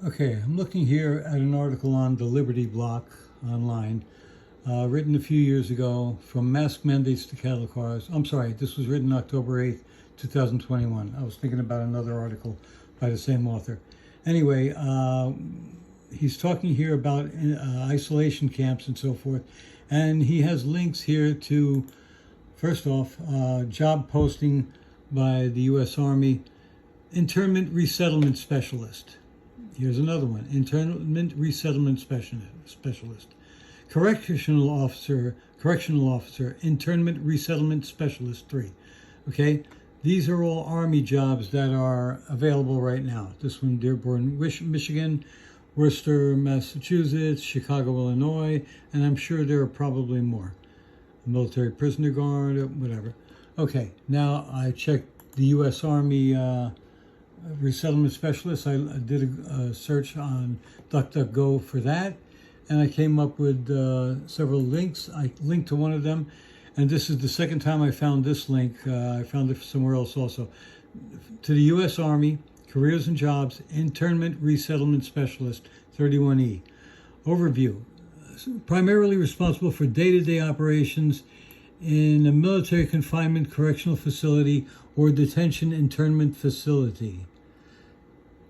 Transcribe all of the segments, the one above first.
Okay, I'm looking here at an article on the Liberty Block online, written a few years ago, From Mask Mandates to Cattle Cars. I'm sorry, this was written October 8th, 2021. I was thinking about another article by the same author. Anyway, he's talking here about isolation camps and so forth, and he has links here to, first off, job posting by the U.S. Army, Internment Resettlement Specialist. Here's another one, Internment Resettlement Specialist. Correctional Officer, Internment Resettlement Specialist 3. Okay, these are all Army jobs that are available right now. This one, Dearborn, Michigan, Worcester, Massachusetts, Chicago, Illinois, and I'm sure there are probably more. Military Prisoner Guard, whatever. Okay, now I checked the U.S. Army Resettlement Specialist. I did a search on DuckDuckGo for that, and I came up with several links. I linked to one of them, and this is the second time I found this link. I found it somewhere else also. To the U.S. Army, Careers and Jobs, Internment Resettlement Specialist, 31E. Overview. Primarily responsible for day-to-day operations in a military confinement correctional facility or detention internment facility.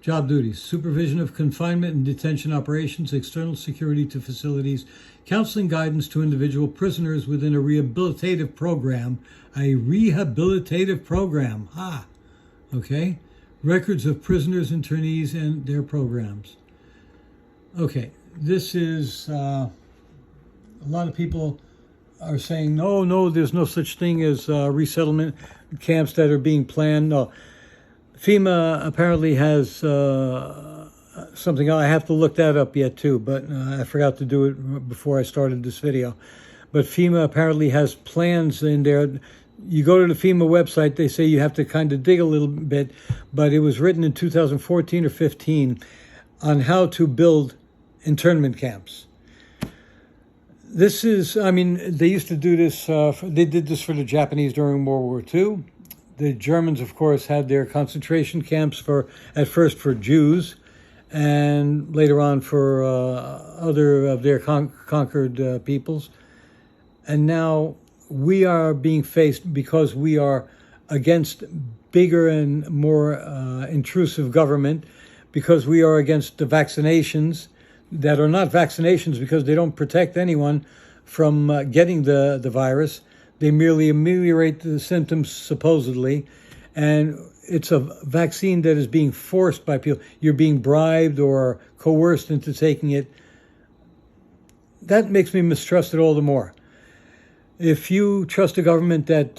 Job duties: supervision of confinement and detention operations, external security to facilities, counseling guidance to individual prisoners within a rehabilitative program. Okay. Records of prisoners, internees, and their programs. Okay, this is, a lot of people are saying, no, there's no such thing as resettlement camps that are being planned. No. FEMA apparently has something. I have to look that up yet too, but I forgot to do it before I started this video. But FEMA apparently has plans in there. You go to the FEMA website, they say you have to kind of dig a little bit, but it was written in 2014 or 15 on how to build internment camps. This is, they used to do this, they did this for the Japanese during World War II. The Germans, of course, had their concentration camps at first for Jews, and later on for other of their conquered peoples. And now we are being faced, because we are against bigger and more intrusive government, because we are against the vaccinations that are not vaccinations because they don't protect anyone from getting the virus. They merely ameliorate the symptoms, supposedly, and it's a vaccine that is being forced by people. You're being bribed or coerced into taking it. That makes me mistrust it all the more. If you trust a government that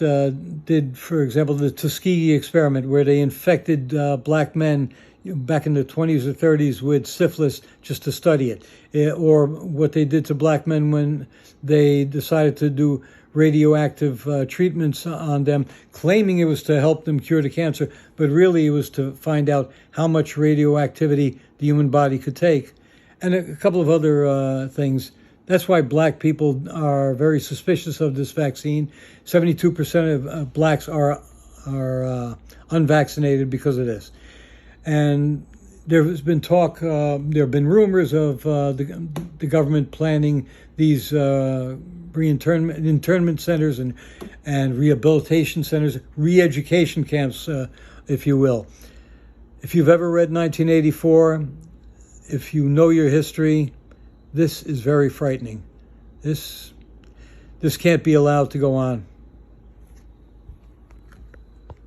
did, for example, the Tuskegee experiment, where they infected black men back in the 20s or 30s with syphilis just to study it, or what they did to black men when they decided to do radioactive treatments on them, claiming it was to help them cure the cancer, but really it was to find out how much radioactivity the human body could take, and a couple of other things. That's why black people are very suspicious of this vaccine. 72% of blacks are unvaccinated because of this. And there has been talk, there have been rumors of the government planning these internment centers and rehabilitation centers, re-education camps, if you will. If you've ever read 1984, if you know your history, this is very frightening. This can't be allowed to go on.